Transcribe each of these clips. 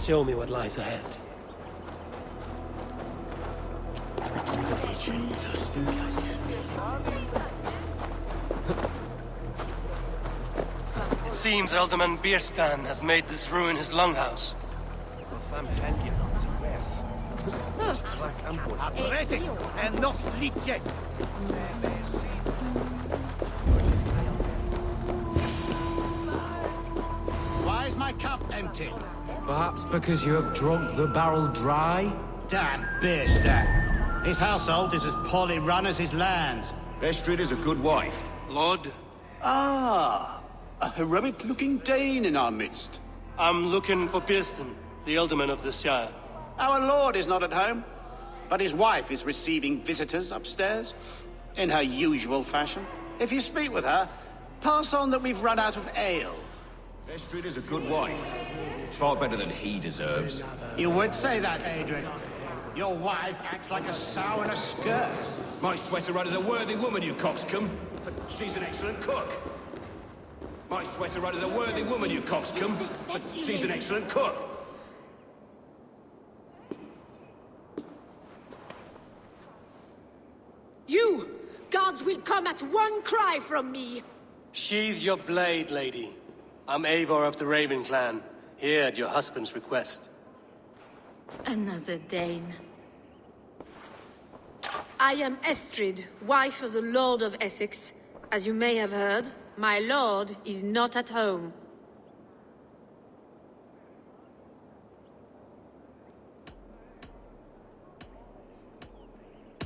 Show me what lies ahead. It seems Alderman Bierstan has made this ruin his longhouse. Why is my cup empty? Perhaps because you have drunk the barrel dry? Damn Bierstan. His household is as poorly run as his lands. Estrid is a good wife. Lord, Ah, a heroic-looking Dane in our midst. I'm looking for Bierstan, the Alderman of the Shire. Our lord is not at home, but his wife is receiving visitors upstairs, in her usual fashion. If you speak with her, pass on that we've run out of ale. Estrid is a good wife. Far better than he deserves. You would say that, Adrian. Your wife acts like a sow in a skirt. My sweater run is a worthy woman, you coxcomb. But she's an excellent cook. My sweater run is a worthy woman, you coxcomb. But she's an excellent cook. You! Gods will come at one cry from me! Sheathe your blade, lady. I'm Eivor of the Raven clan, here at your husband's request. Another Dane. I am Estrid, wife of the Lord of Essex. As you may have heard, my lord is not at home.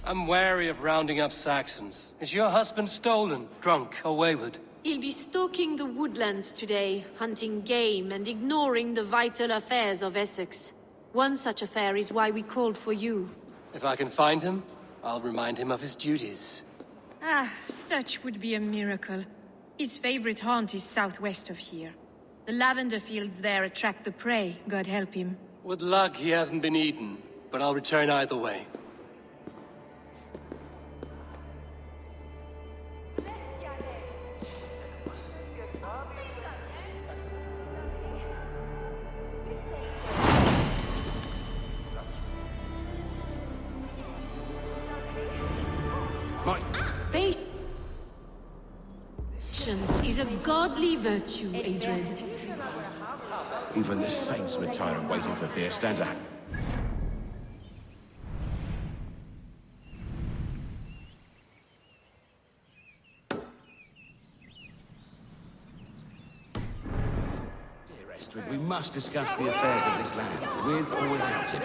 I'm wary of rounding up Saxons. Is your husband stolen, drunk, or wayward? He'll be stalking the woodlands today, hunting game and ignoring the vital affairs of Essex. One such affair is why we called for you. If I can find him, I'll remind him of his duties. Ah, such would be a miracle. His favorite haunt is southwest of here. The lavender fields there attract the prey, God help him. With luck, he hasn't been eaten, but I'll return either way. Patience is a godly virtue, Adrian. Even the saints were tired of waiting for Bierstan to... Dear Estrid, we must discuss the affairs of this land, with or without him.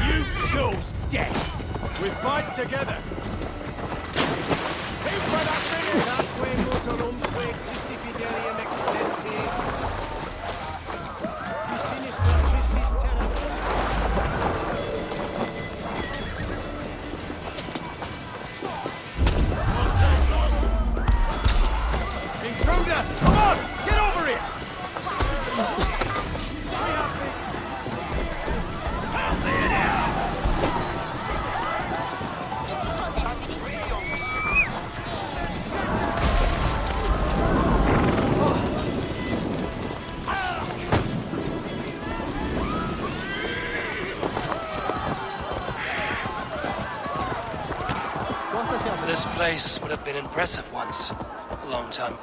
You chose death. We fight together. Intruder! Come on! Get over here! This place would have been impressive once. A long time.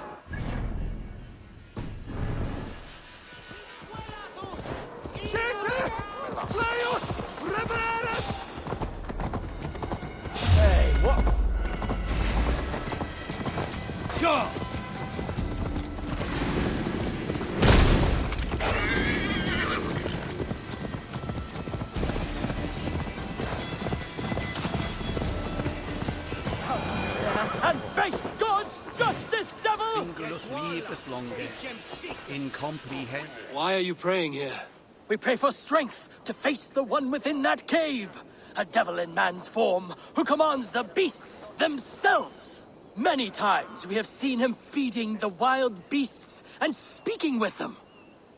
Hey, what? Go! and face God's justice, devil! Singulus vivus longe, incomprehend. Why are you praying here? We pray for strength to face the one within that cave. A devil in man's form who commands the beasts themselves. Many times we have seen him feeding the wild beasts and speaking with them.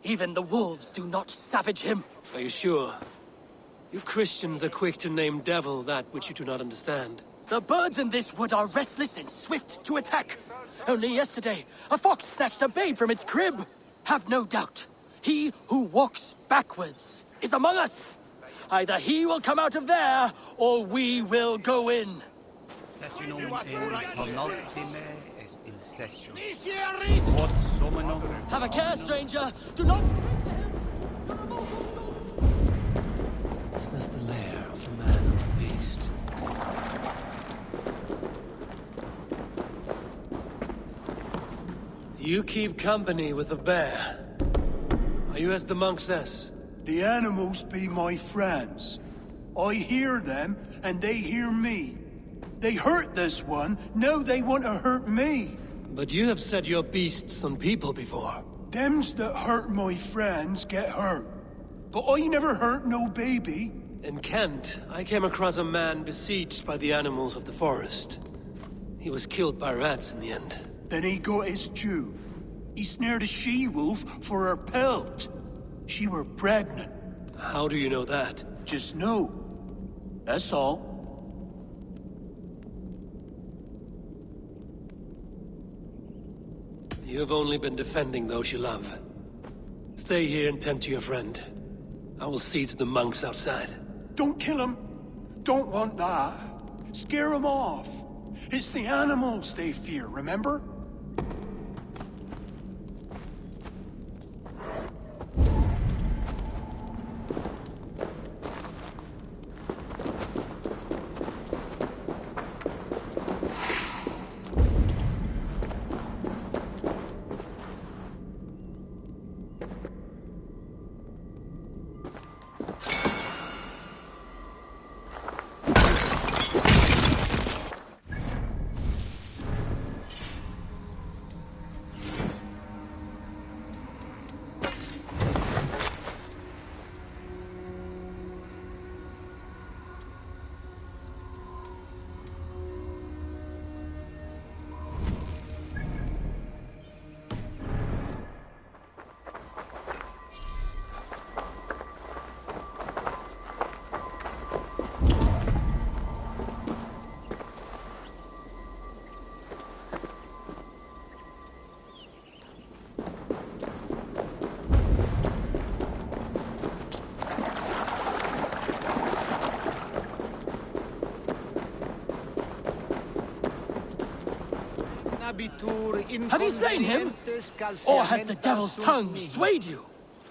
Even the wolves do not savage him. Are you sure? You Christians are quick to name devil that which you do not understand. The birds in this wood are restless and swift to attack. Only yesterday, a fox snatched a babe from its crib. Have no doubt, he who walks backwards is among us. Either he will come out of there, or we will go in. Sessionum in penultime est in session. Quod summum. Have a care, stranger. Do not... Is this the lair of the man and the beast? You keep company with the bear. Are you as the monk says? The animals be my friends. I hear them, and they hear me. They hurt this one, now they want to hurt me. But you have set your beasts on people before. Thems that hurt my friends get hurt. But I never hurt no baby. In Kent, I came across a man besieged by the animals of the forest. He was killed by rats in the end. Then he got his due. He snared a she-wolf for her pelt. She were pregnant. How do you know that? Just know. That's all. You have only been defending those you love. Stay here and tend to your friend. I will see to the monks outside. Don't kill him. Don't want that. Scare him off. It's the animals they fear, remember? Have you slain him? Or has the devil's tongue swayed you?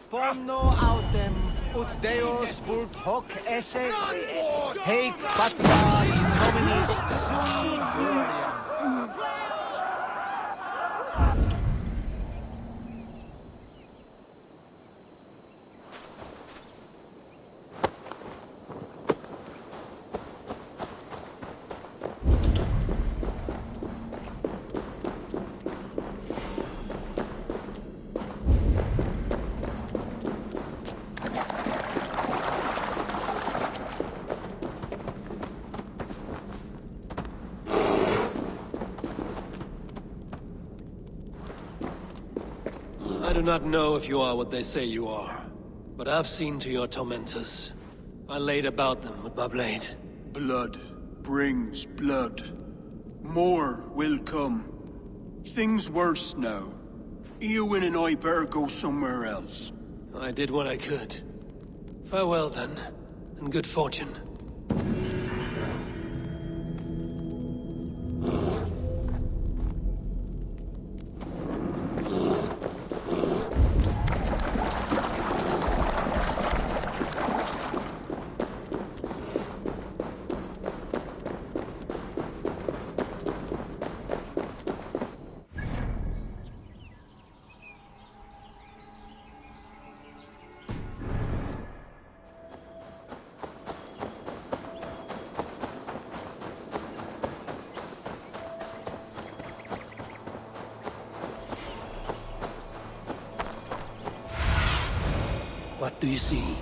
Forno autem ut Deus vult hoc esse haec patria in nominis sui gloriam. I do not know if you are what they say you are, but I've seen to your tormentors. I laid about them with my blade. Blood brings blood. More will come. Things worse now. Eowyn and I better go somewhere else. I did what I could. Farewell then, and good fortune. What do you see?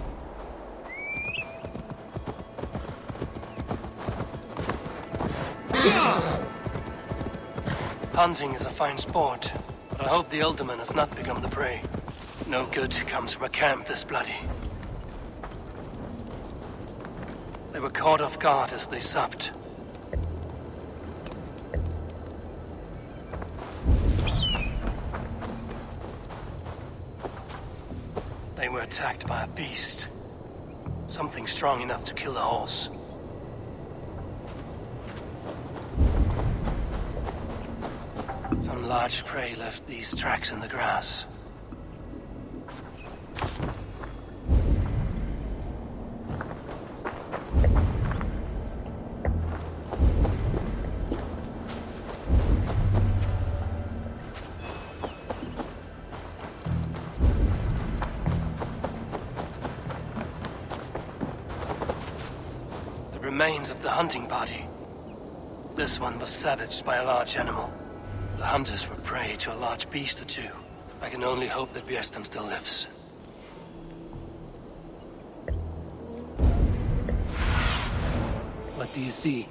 Hunting is a fine sport, but I hope the alderman has not become the prey. No good comes from a camp this bloody. They were caught off guard as they supped. They were attacked by a beast. Something strong enough to kill a horse. Some large prey left these tracks in the grass. The remains of the hunting party. This one was savaged by a large animal. The hunters were prey to a large beast or two. I can only hope that Björsten still lives. What do you see?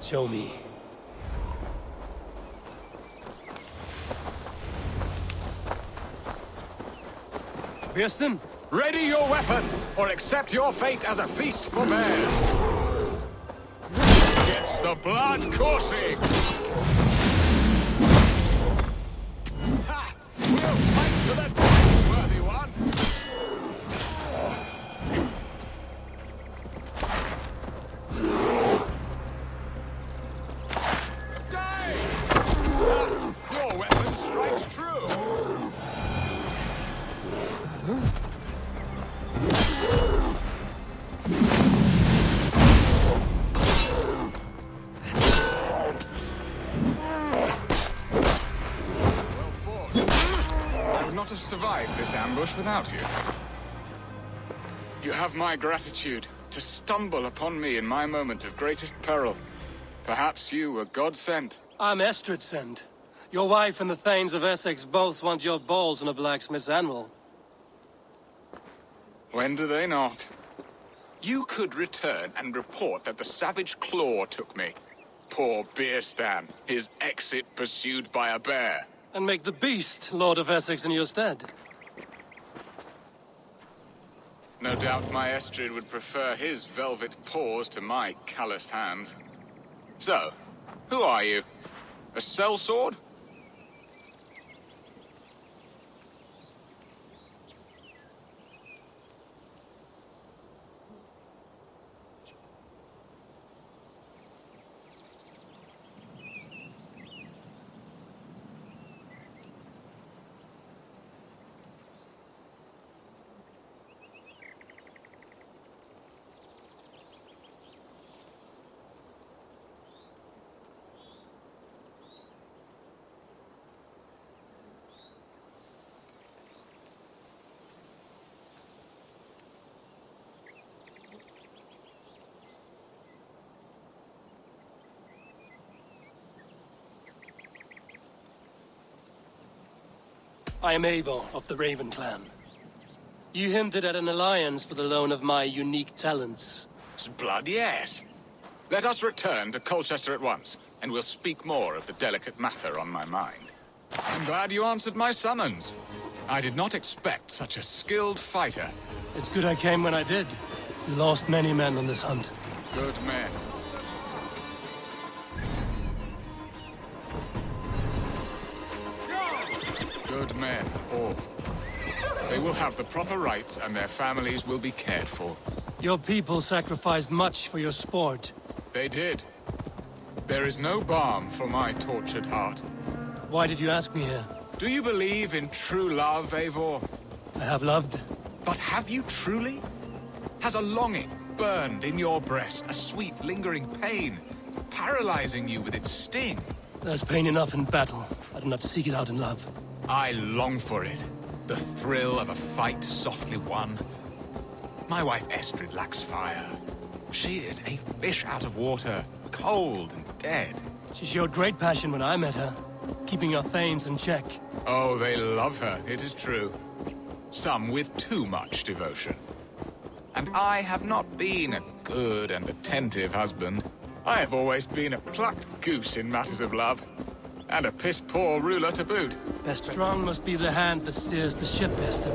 Show me. Björsten? Ready your weapon, or accept your fate as a feast for bears. Gets the blood coursing. Ha! We'll fight to the death, worthy one. Your weapon strikes true. Well fought. I would not have survived this ambush without you. You have my gratitude to stumble upon me in my moment of greatest peril. Perhaps you were God sent. I'm Estrid sent. Your wife and the Thanes of Essex both want your balls on a blacksmith's anvil. When do they not? You could return and report that the savage Claw took me. Poor Björsten, his exit pursued by a bear. And make the beast Lord of Essex in your stead. No doubt my Estrid would prefer his velvet paws to my calloused hands. So, who are you? A sellsword? I am Eivor of the Raven clan. You hinted at an alliance for the loan of my unique talents. Blood, yes. Let us return to Colchester at once, and we'll speak more of the delicate matter on my mind. I'm glad you answered my summons. I did not expect such a skilled fighter. It's good I came when I did. You lost many men on this hunt. Good men. Good men, all. They will have the proper rights, and their families will be cared for. Your people sacrificed much for your sport. They did. There is no balm for my tortured heart. Why did you ask me here? Do you believe in true love, Eivor? I have loved. But have you truly? Has a longing burned in your breast, a sweet, lingering pain paralyzing you with its sting. There's pain enough in battle. I do not seek it out in love. I long for it. The thrill of a fight softly won. My wife Estrid lacks fire. She is a fish out of water, cold and dead. She showed great passion when I met her, keeping our thanes in check. Oh, they love her, it is true. Some with too much devotion. And I have not been a good and attentive husband. I have always been a plucked goose in matters of love. And a piss-poor ruler to boot. Strong must be the hand that steers the ship, Eston.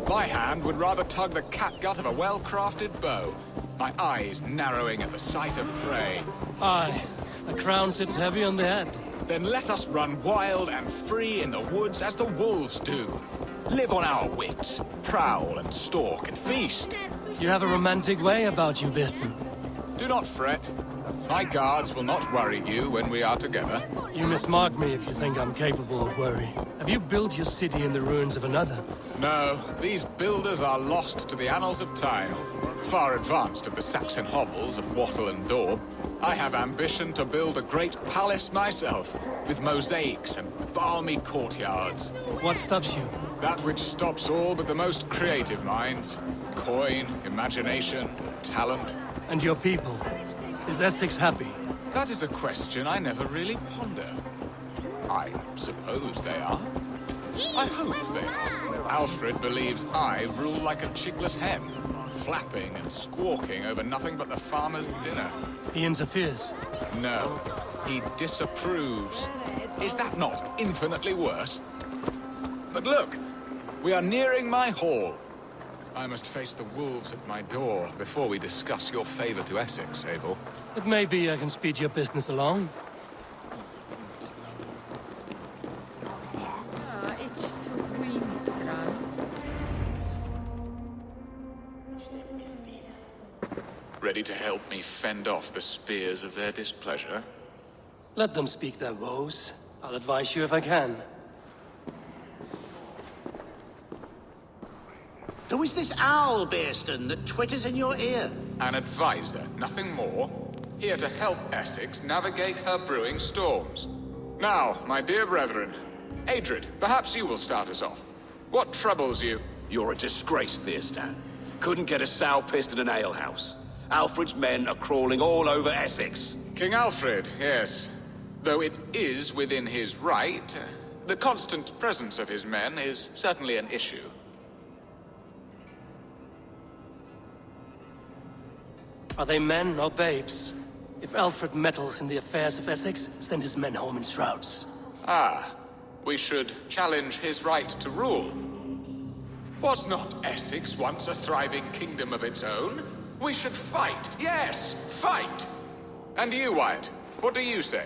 My hand would rather tug the catgut of a well-crafted bow. My eyes narrowing at the sight of prey. Aye, a crown sits heavy on the head. Then let us run wild and free in the woods as the wolves do. Live on our wits, prowl and stalk and feast. You have a romantic way about you, Biston. Do not fret. My guards will not worry you when we are together. You mismark me if you think I'm capable of worry. Have you built your city in the ruins of another? No, these builders are lost to the annals of time. Far advanced of the Saxon hovels of Wattle and Daub. I have ambition to build a great palace myself, with mosaics and balmy courtyards. What stops you? That which stops all but the most creative minds. Coin, imagination, talent. And your people? Is Essex happy? That is a question I never really ponder. I suppose they are. I hope they are. Alfred believes I rule like a chickless hen, flapping and squawking over nothing but the farmer's dinner. He interferes? No, he disapproves. Is that not infinitely worse? But look, we are nearing my hall. I must face the wolves at my door before we discuss your favor to Essex, Abel. It may be I can speed your business along. Ready to help me fend off the spears of their displeasure? Let them speak their woes. I'll advise you if I can. Who is this owl, Bearston, that twitters in your ear? An advisor, nothing more. Here to help Essex navigate her brewing storms. Now, my dear brethren, Adrid, perhaps you will start us off. What troubles you? You're a disgrace, Bearstan. Couldn't get a sow pissed in an alehouse. Alfred's men are crawling all over Essex. King Alfred, yes. Though it is within his right, the constant presence of his men is certainly an issue. Are they men or babes? If Alfred meddles in the affairs of Essex, send his men home in shrouds. Ah, we should challenge his right to rule. Was not Essex once a thriving kingdom of its own? We should fight, yes, fight! And you, Wyatt, what do you say?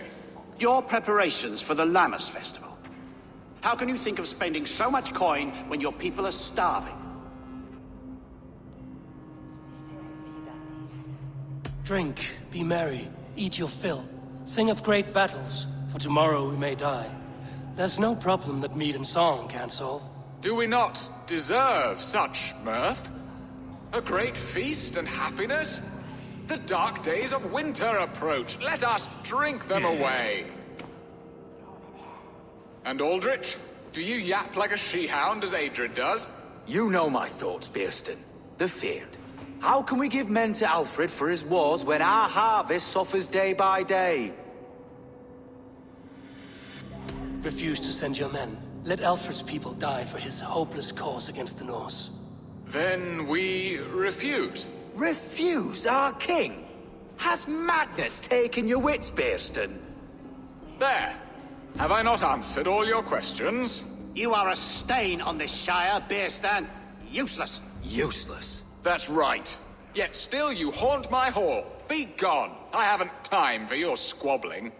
Your preparations for the Lammas festival. How can you think of spending so much coin when your people are starving? Drink, be merry, eat your fill. Sing of great battles, for tomorrow we may die. There's no problem that meat and song can't solve. Do we not deserve such mirth? A great feast and happiness? The dark days of winter approach. Let us drink them away. And Aldrich, do you yap like a she-hound as Adrid does? You know my thoughts, Bearston. The feared. How can we give men to Alfred for his wars when our harvest suffers day by day? Refuse to send your men. Let Alfred's people die for his hopeless cause against the Norse. Then we refuse. Refuse our king? Has madness taken your wits, Bearston? There. Have I not answered all your questions? You are a stain on this shire, Bearstan. Useless. Useless? That's right. Yet still you haunt my hall. Be gone. I haven't time for your squabbling.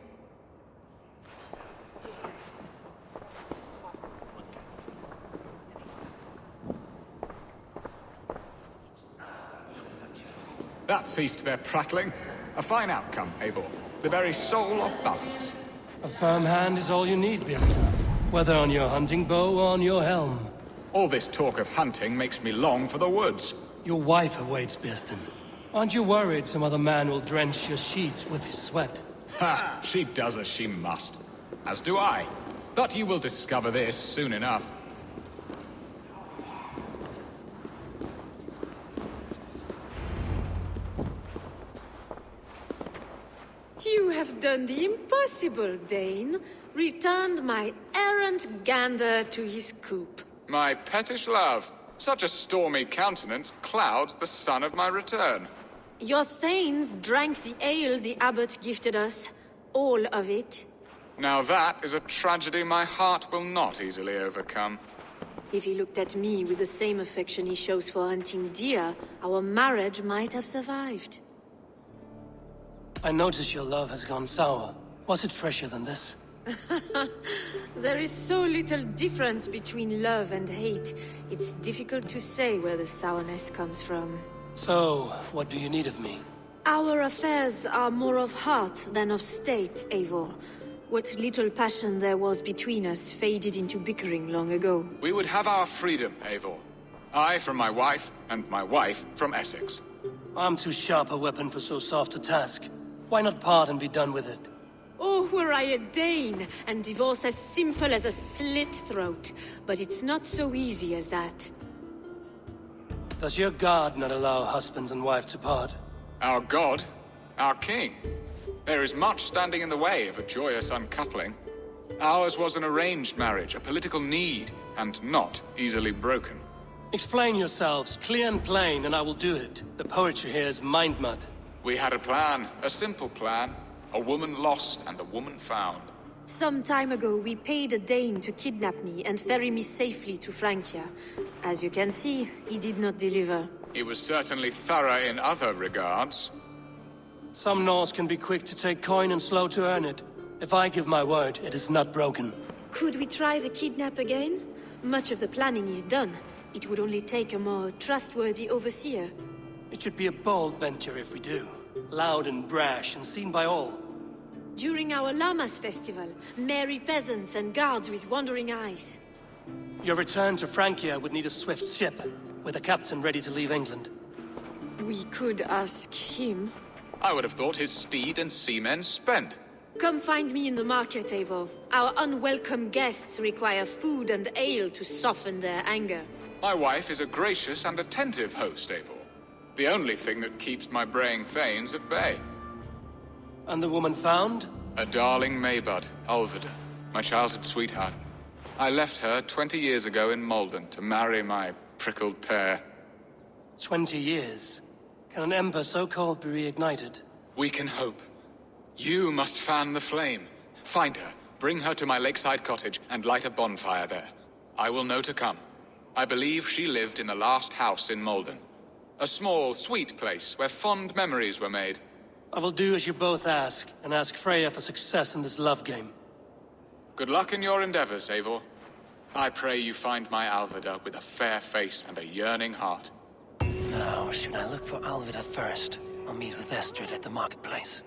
That ceased their prattling. A fine outcome, Abel. The very soul of balance. A firm hand is all you need, Biesta. Whether on your hunting bow or on your helm. All this talk of hunting makes me long for the woods. Your wife awaits, Bieston. Aren't you worried some other man will drench your sheets with his sweat? Ha! She does as she must. As do I. But you will discover this soon enough. You have done the impossible, Dane. Returned my errant gander to his coop. My pettish love. Such a stormy countenance clouds the sun of my return. Your thanes drank the ale the abbot gifted us. All of it. Now that is a tragedy my heart will not easily overcome. If he looked at me with the same affection he shows for hunting deer, our marriage might have survived. I notice your love has gone sour. Was it fresher than this? There is so little difference between love and hate. It's difficult to say where the sourness comes from. So, what do you need of me? Our affairs are more of heart than of state, Eivor. What little passion there was between us faded into bickering long ago. We would have our freedom, Eivor. I from my wife, and my wife from Essex. I'm too sharp a weapon for so soft a task. Why not part and be done with it? Oh, were I a Dane, and divorce as simple as a slit throat. But it's not so easy as that. Does your god not allow husband and wife to part? Our god? Our king? There is much standing in the way of a joyous uncoupling. Ours was an arranged marriage, a political need, and not easily broken. Explain yourselves, clear and plain, and I will do it. The poetry here is mind mud. We had a plan, a simple plan. A woman lost and a woman found. Some time ago, we paid a Dane to kidnap me and ferry me safely to Francia. As you can see, he did not deliver. He was certainly thorough in other regards. Some Norse can be quick to take coin and slow to earn it. If I give my word, it is not broken. Could we try the kidnap again? Much of the planning is done. It would only take a more trustworthy overseer. It should be a bold venture if we do. Loud and brash and seen by all. During our Llamas festival, merry peasants and guards with wandering eyes. Your return to Francia would need a swift ship, with a captain ready to leave England. We could ask him. I would have thought his steed and seamen spent. Come find me in the market, Eivor. Our unwelcome guests require food and ale to soften their anger. My wife is a gracious and attentive host, Eivor. The only thing that keeps my braying thanes at bay. And the woman found? A darling Maybud, Ulvida, my childhood sweetheart. I left her 20 years ago in Malden to marry my prickled pear. 20 years? Can an ember so cold be reignited? We can hope. You must fan the flame. Find her, bring her to my lakeside cottage, and light a bonfire there. I will know to come. I believe she lived in the last house in Malden. A small, sweet place where fond memories were made. I will do as you both ask, and ask Freya for success in this love game. Good luck in your endeavors, Eivor. I pray you find my Alvida with a fair face and a yearning heart. Now, should I look for Alvida first? I'll meet with Estrid at the marketplace.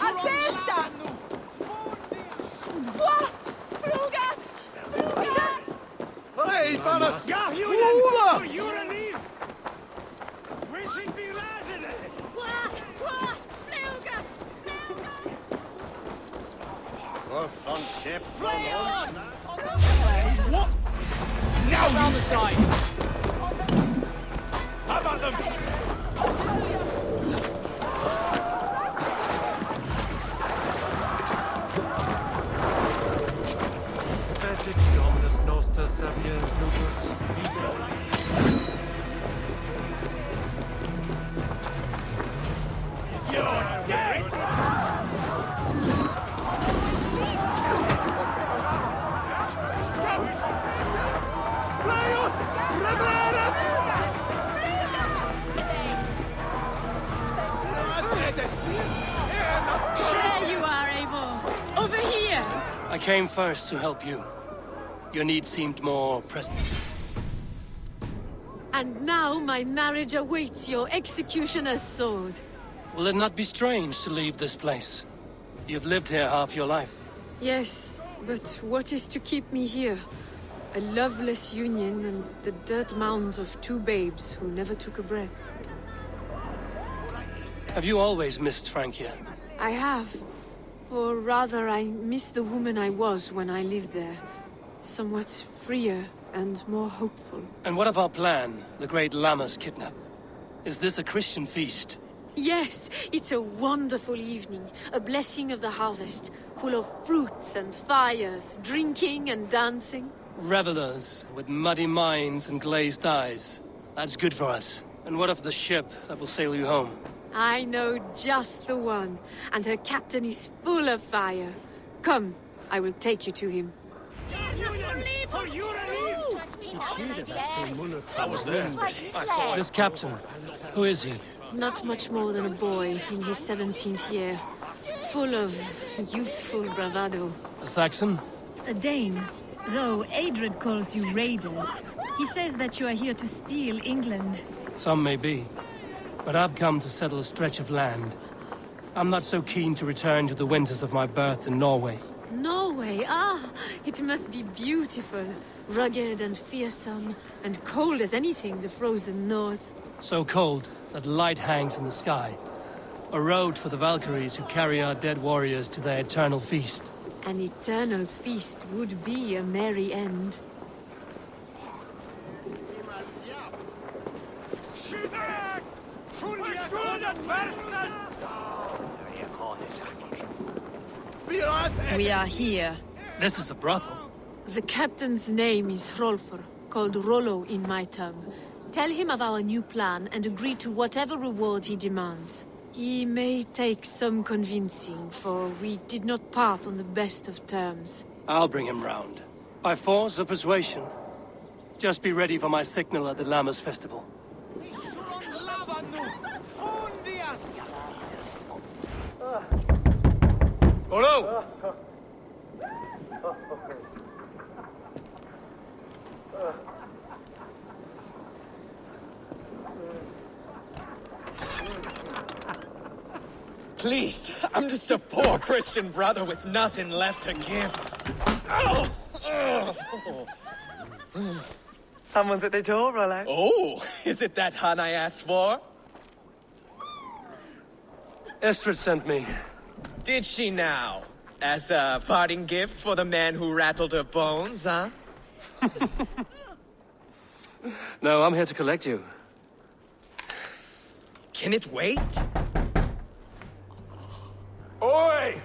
A testa! Qua! Fruga! Fruga! Hey, Vanas! Ja, Julian! Julian! We should be rising! Qua! Qua! Fruga! Wolf on ship. What? Now round the side! How about them? Magic Dominus Noster Sapiens Lupus. You're dead! There you are, Eivor. Over here. I came first to help you. Your need seemed more pressing. And now my marriage awaits your executioner's sword. Will it not be strange to leave this place? You've lived here half your life. Yes, but what is to keep me here? A loveless union and the dirt mounds of two babes who never took a breath. Have you always missed Francia? I have. Or rather, I miss the woman I was when I lived there. Somewhat freer and more hopeful. And what of our plan, the great Lammas kidnap? Is this a Christian feast? Yes, it's a wonderful evening. A blessing of the harvest, full of fruits and fires, drinking and dancing. Revelers with muddy minds and glazed eyes. That's good for us. And what of the ship that will sail you home? I know just the one, and her captain is full of fire. Come, I will take you to him. I was there. I saw this captain. Who is he? Not much more than a boy in his 17th year. Full of youthful bravado. A Saxon? A Dane. Though Adred calls you raiders. He says that you are here to steal England. Some may be. But I've come to settle a stretch of land. I'm not so keen to return to the winters of my birth in Norway. Norway, ah, it must be beautiful. Rugged and fearsome, and cold as anything the frozen north. So cold that light hangs in the sky. A road for the Valkyries who carry our dead warriors to their eternal feast. An eternal feast would be a merry end. We are here. This is a brothel. The captain's name is Hrolfr, called Rollo in my tongue. Tell him of our new plan and agree to whatever reward he demands. He may take some convincing, for we did not part on the best of terms. I'll bring him round. By force or persuasion. Just be ready for my signal at the Lammas festival. Hello! Please, I'm just a poor Christian brother with nothing left to give. Oh! Someone's at the door, Rollo. Oh, is it that hun I asked for? Estrid sent me. Did she now? As a parting gift for the man who rattled her bones, huh? No, I'm here to collect you. Can it wait? Oi!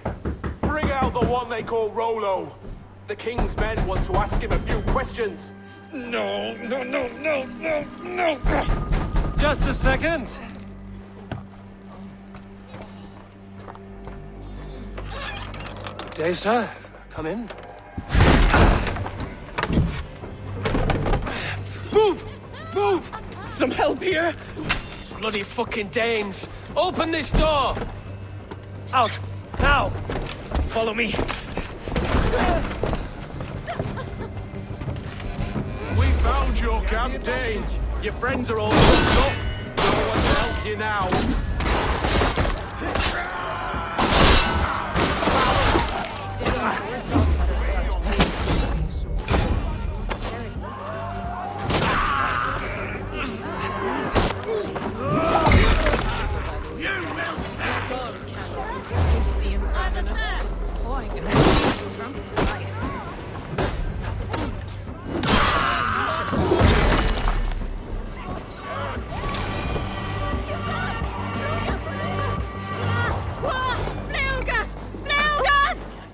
Bring out the one they call Rollo. The king's men want to ask him a few questions. No. Just a second. Good day, sir. Come in. Move! Some help here? Bloody fucking Danes! Open this door! Out! Now! Follow me. We found your camp, Danes. Your friends are all hooked up. No one to help you now.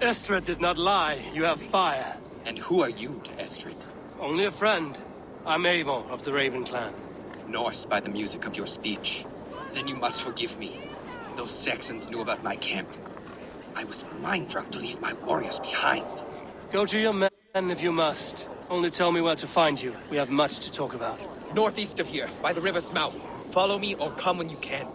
Estrid did not lie. You have fire. And who are you to Estrid? Only a friend. I'm Avon of the Raven clan. Norse by the music of your speech. Then you must forgive me. Those Saxons knew about my camp. I was mind-drunk to leave my warriors behind. Go to your men if you must. Only tell me where to find you. We have much to talk about. Northeast of here, by the river's mouth. Follow me or come when you can.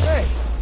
Hey,